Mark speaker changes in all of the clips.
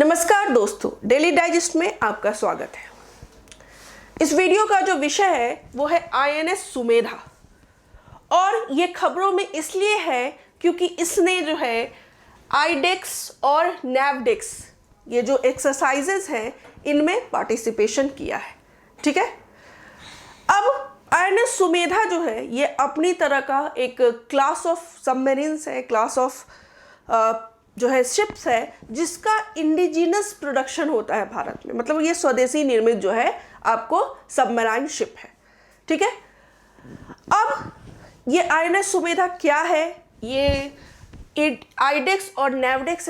Speaker 1: नमस्कार दोस्तों, daily digest में आपका स्वागत है। इस वीडियो का जो विषय है वो है आईएनएस सुमेधा। और ये खबरों में इसलिए है क्योंकि इसने जो है आईडेक्स और नैवडेक्स ये जो एक्सरसाइजेस हैं इनमें पार्टिसिपेशन किया है। ठीक है, अब आईएनएस सुमेधा जो है ये अपनी तरह का एक क्लास ऑफ सबमरीन्स है, क्लास ऑफ जो है शिप्स है जिसका इंडिजिनस प्रोडक्शन होता है भारत में। मतलब ये स्वदेशी निर्मित जो है आपको सबमराइन शिप है। ठीक है, अब ये आईएनएस सुमेधा क्या है, ये आईडेक्स और नैवडेक्स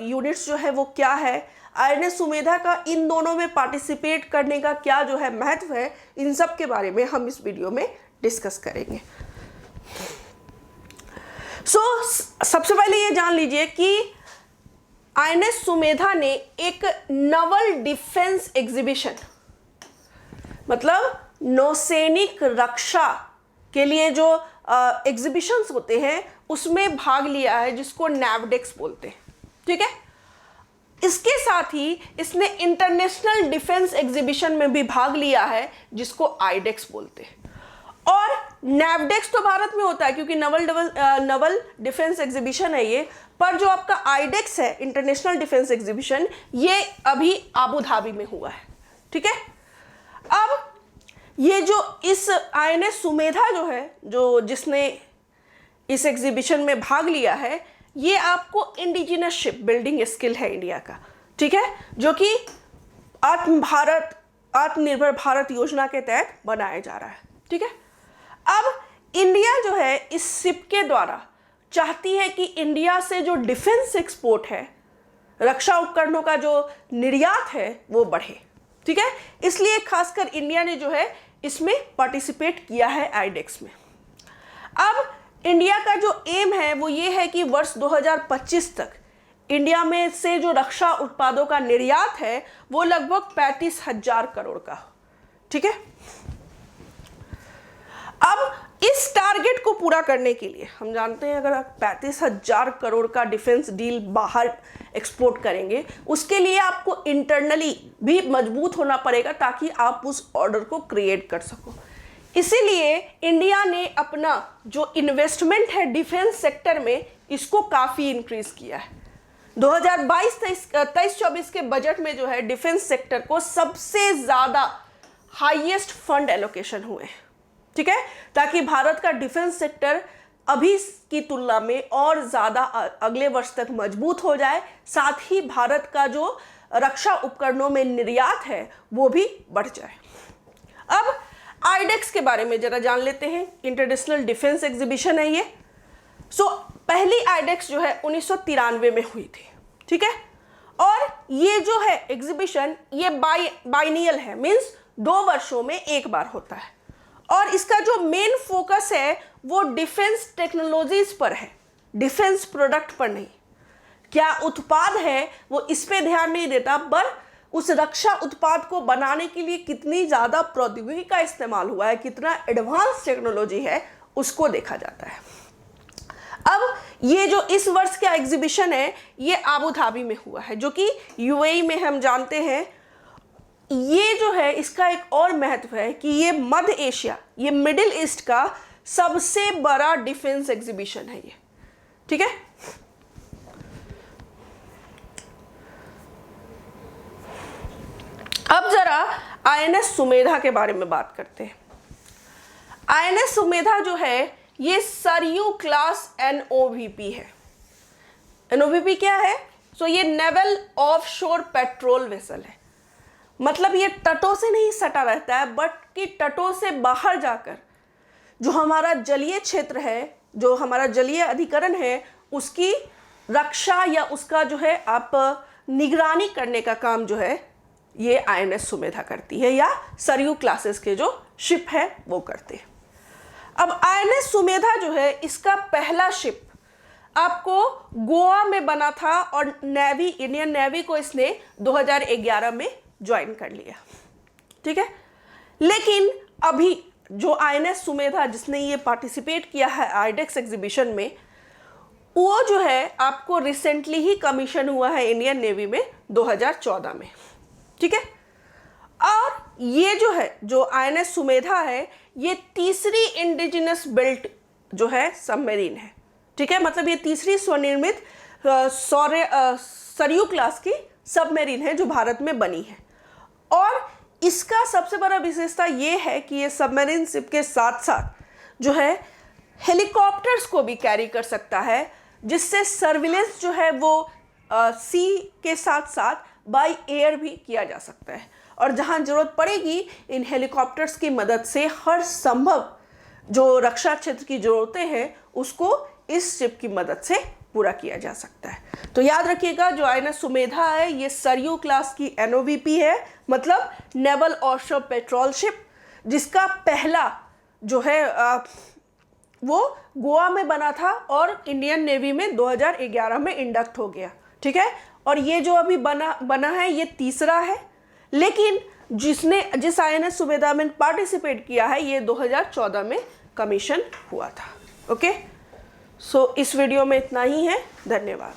Speaker 1: यूनिट्स जो है वो क्या है, आईएनएस सुमेधा का इन दोनों में पार्टिसिपेट करने का क्या जो है महत्व है, इन सब के बारे में हम इस वीडियो में डिस्कस करेंगे। सबसे पहले ये जान लीजिए कि आईएनएस सुमेधा ने एक नवल डिफेंस एग्जीबिशन, मतलब नौसैनिक रक्षा के लिए जो एग्जीबिशंस होते हैं उसमें भाग लिया है, जिसको नैवडेक्स बोलते हैं। ठीक है, इसके साथ ही इसने इंटरनेशनल डिफेंस एग्जीबिशन में भी भाग लिया है, जिसको आईडेक्स बोलते हैं। और नैवडेक्स तो भारत में होता है क्योंकि नवल डिफेंस एग्जीबिशन है ये, पर जो आपका आईडेक्स है इंटरनेशनल डिफेंस एग्जीबिशन, ये अभी आबू धाबी में हुआ है। ठीक है, अब ये जो इस आईएनएस सुमेधा जो है जिसने इस एग्जीबिशन में भाग लिया है, ये आपको इंडिजिनस शिप बिल्डिंग स्किल है इंडिया का। ठीक है, जो कि आत्मनिर्भर भारत योजना के तहत बनाया जा रहा है। ठीक है, अब इंडिया जो है इस शिप के द्वारा चाहती है कि इंडिया से जो डिफेंस एक्सपोर्ट है, रक्षा उपकरणों का जो निर्यात है वो बढ़े। ठीक है, इसलिए खासकर इंडिया ने जो है इसमें पार्टिसिपेट किया है आईडेक्स में। अब इंडिया का जो एम है वो ये है कि वर्ष 2025 तक इंडिया में से जो रक्षा उत्पादों का निर्यात है वो लगभग 35,000 करोड़ का हो। ठीक है, अब इस टारगेट को पूरा करने के लिए हम जानते हैं अगर 35,000 करोड़ का डिफेंस डील बाहर एक्सपोर्ट करेंगे, उसके लिए आपको इंटरनली भी मजबूत होना पड़ेगा ताकि आप उस ऑर्डर को क्रिएट कर सको। इसीलिए इंडिया ने अपना जो इन्वेस्टमेंट है डिफेंस सेक्टर में, इसको काफ़ी इंक्रीज किया है। 2022-23-24 के बजट में जो है डिफेंस सेक्टर को सबसे ज़्यादा हाईएस्ट फंड एलोकेशन हुए हैं। ठीक है, ताकि भारत का डिफेंस सेक्टर अभी की तुलना में और ज़्यादा अगले वर्ष तक मजबूत हो जाए, साथ ही भारत का जो रक्षा उपकरणों में निर्यात है वो भी बढ़ जाए। अब आईडेक्स के बारे में जरा जान लेते हैं। इंटरनेशनल डिफेंस एग्जीबिशन है ये। पहली आईडेक्स जो है 1993 में हुई थी। ठीक है, और ये जो है एग्जीबिशन ये बाइनियल है, मीन्स 2 वर्षों में एक बार होता है। और इसका जो मेन फोकस है वो डिफेंस टेक्नोलॉजीज पर है, डिफेंस प्रोडक्ट पर नहीं। क्या उत्पाद है वो इस पे ध्यान नहीं देता, पर उस रक्षा उत्पाद को बनाने के लिए कितनी ज़्यादा प्रौद्योगिकी का इस्तेमाल हुआ है, कितना एडवांस टेक्नोलॉजी है, उसको देखा जाता है। अब ये जो इस वर्ष का एग्जीबिशन है ये आबू धाबी में हुआ है, जो कि यूएई में हम जानते हैं। ये जो है इसका एक और महत्व है कि ये मध्य एशिया, ये मिडिल ईस्ट का सबसे बड़ा डिफेंस एग्जीबिशन है ये। ठीक है, अब जरा आईएनएस सुमेधा के बारे में बात करते हैं। आईएनएस सुमेधा जो है ये सरयू क्लास एनओवीपी है। एनओवीपी क्या है? ये नेवल ऑफशोर पेट्रोल वेसल है। मतलब ये तटों से नहीं सटा रहता है, बट कि तटों से बाहर जाकर जो हमारा जलीय क्षेत्र है, जो हमारा जलीय अधिकरण है, उसकी रक्षा या उसका जो है आप निगरानी करने का काम जो है ये आईएनएस सुमेधा करती है, या सरयू क्लासेस के जो शिप है वो करते हैं। अब आईएनएस सुमेधा जो है इसका पहला शिप आपको गोवा में बना था और इंडियन नेवी को इसने 2011 में ज्वाइन कर लिया। ठीक है, लेकिन अभी जो आईएनएस सुमेधा जिसने ये पार्टिसिपेट किया है आईडेक्स एग्जीबिशन में, वो जो है आपको रिसेंटली ही कमीशन हुआ है इंडियन नेवी में 2014 में, ठीक है। और ये जो है जो INS सुमेधा है, ये तीसरी इंडिजिनस बिल्ट जो है सबमरीन है, ठीक है। मतलब ये तीसरी स्वनिर्मित सरयू क्लास की सबमरीन है जो भारत में बनी है। और इसका सबसे बड़ा विशेषता ये है कि ये सबमरीन शिप के साथ साथ जो है हेलीकॉप्टर्स को भी कैरी कर सकता है, जिससे सर्विलेंस जो है वो सी के साथ साथ बाय एयर भी किया जा सकता है। और जहां जरूरत पड़ेगी इन हेलीकॉप्टर्स की मदद से हर संभव जो रक्षा क्षेत्र की जरूरतें हैं उसको इस शिप की मदद से पूरा किया जा सकता है। तो याद रखिएगा जो INS सुमेधा है ये सरयू क्लास की NOVP है, मतलब नेवल ऑफशोर पेट्रोल शिप, जिसका पहला जो है वो गोवा में बना था और इंडियन नेवी में 2011 में इंडक्ट हो गया, ठीक है। और ये जो अभी बना है ये तीसरा है, लेकिन जिस INS सुमेधा में पार्टिसिपेट किया है ये 2014 में कमीशन हुआ था। ओके, सो इस वीडियो में इतना ही है। धन्यवाद।